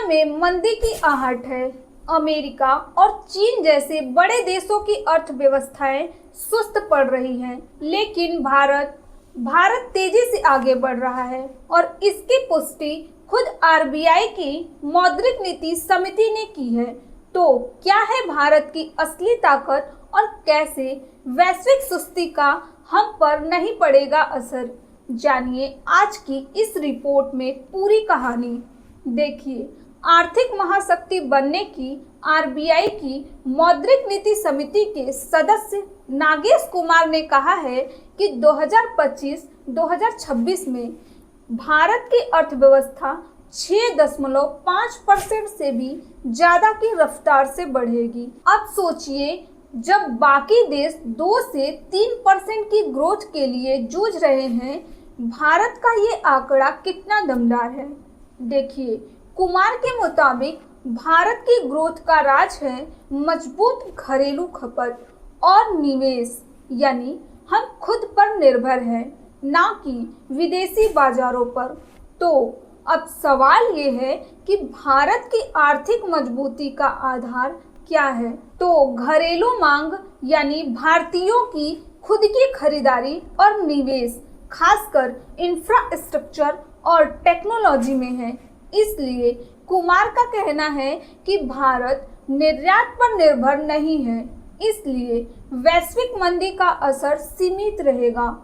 में मंदी की आहट है। अमेरिका और चीन जैसे बड़े देशों की अर्थव्यवस्थाएं सुस्त पड़ रही हैं, लेकिन भारत तेजी से आगे बढ़ रहा है और इसकी पुष्टि खुद आरबीआई की मौद्रिक नीति समिति ने की है। तो क्या है भारत की असली ताकत और कैसे वैश्विक सुस्ती का हम पर नहीं पड़ेगा असर? जानिए आज की इस रिपोर्ट में पूरी कहानी। देखिए, आर्थिक महाशक्ति बनने की आरबीआई की मौद्रिक नीति समिति के सदस्य नागेश कुमार ने कहा है कि 2025-2026 में भारत की अर्थव्यवस्था 6.5% से भी ज्यादा की रफ्तार से बढ़ेगी। अब सोचिए, जब बाकी देश 2 से 3% की ग्रोथ के लिए जूझ रहे हैं, भारत का ये आंकड़ा कितना दमदार है। देखिए, कुमार के मुताबिक भारत की ग्रोथ का राज है मजबूत घरेलू खपत और निवेश, यानी हम खुद पर निर्भर हैं, ना कि विदेशी बाजारों पर। तो अब सवाल ये है कि भारत की आर्थिक मजबूती का आधार क्या है? तो घरेलू मांग, यानी भारतीयों की खुद की खरीदारी और निवेश, खासकर इंफ्रास्ट्रक्चर और टेक्नोलॉजी में है। इसलिए कुमार का कहना है कि भारत निर्यात पर निर्भर नहीं है, इसलिए वैश्विक मंदी का असर सीमित रहेगा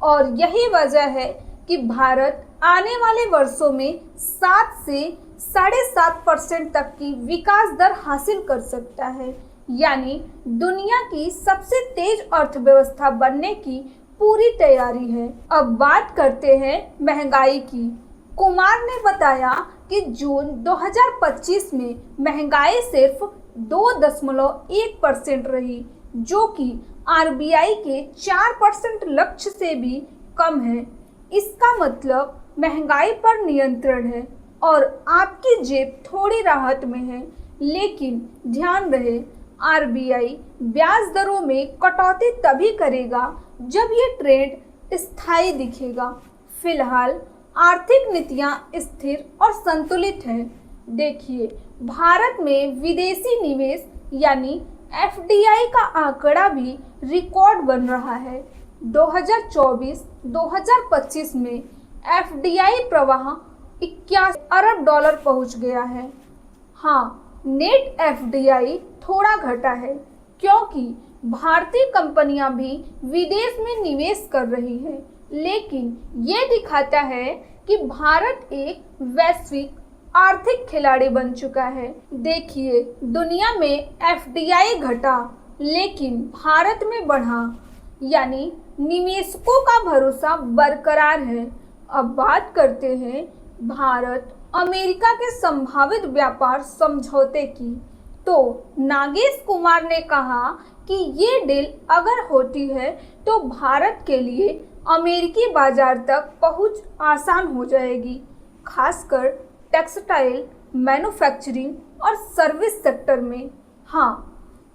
और यही वजह है कि भारत आने वाले वर्षों में 7 से 7.5% तक की विकास दर हासिल कर सकता है, यानी दुनिया की सबसे तेज अर्थव्यवस्था बनने की पूरी तैयारी है। अब बात करते हैं महंगाई की। कुमार ने बताया कि जून 2025 में महंगाई सिर्फ 2.1% रही, जो कि आरबीआई के 4% लक्ष्य से भी कम है। इसका मतलब महंगाई पर नियंत्रण है और आपकी जेब थोड़ी राहत में है। लेकिन ध्यान रहे, आरबीआई ब्याज दरों में कटौती तभी करेगा जब ये ट्रेंड स्थायी दिखेगा। फिलहाल आर्थिक नीतियां स्थिर और संतुलित हैं। देखिए, भारत में विदेशी निवेश यानी एफडीआई का आंकड़ा भी रिकॉर्ड बन रहा है। 2024-2025 में एफडीआई प्रवाह 81 अरब डॉलर पहुंच गया है। हाँ, नेट एफडीआई थोड़ा घटा है क्योंकि भारतीय कंपनियां भी विदेश में निवेश कर रही हैं, लेकिन ये दिखाता है कि भारत एक वैश्विक आर्थिक खिलाड़ी बन चुका है। देखिए, दुनिया में एफडीआई घटा लेकिन भारत में बढ़ा, यानी निवेशकों का भरोसा बरकरार है। अब बात करते हैं भारत अमेरिका के संभावित व्यापार समझौते की। तो नागेश कुमार ने कहा कि ये डील अगर होती है तो भारत के लिए अमेरिकी बाजार तक पहुंच आसान हो जाएगी, खासकर टेक्सटाइल, मैन्युफैक्चरिंग और सर्विस सेक्टर में। हाँ,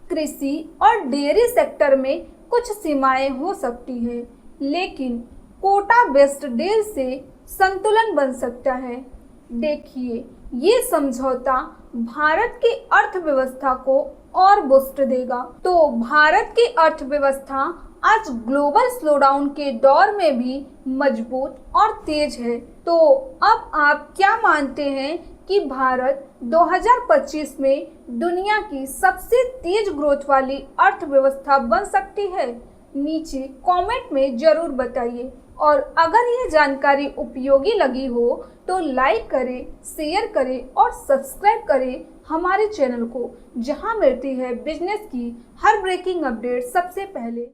कृषि और डेयरी सेक्टर में कुछ सीमाएं हो सकती हैं, लेकिन कोटा बेस्ड डील से संतुलन बन सकता है। देखिए, ये समझौता भारत की अर्थव्यवस्था को और बूस्ट देगा। तो भारत की अर्थव्यवस्था आज ग्लोबल स्लोडाउन के दौर में भी मजबूत और तेज है। तो अब आप क्या मानते हैं कि भारत 2025 में दुनिया की सबसे तेज ग्रोथ वाली अर्थव्यवस्था बन सकती है? नीचे कमेंट में जरूर बताइए और अगर ये जानकारी उपयोगी लगी हो तो लाइक करें, शेयर करें और सब्सक्राइब करें हमारे चैनल को, जहां मिलती है बिजनेस की हर ब्रेकिंग अपडेट सबसे पहले।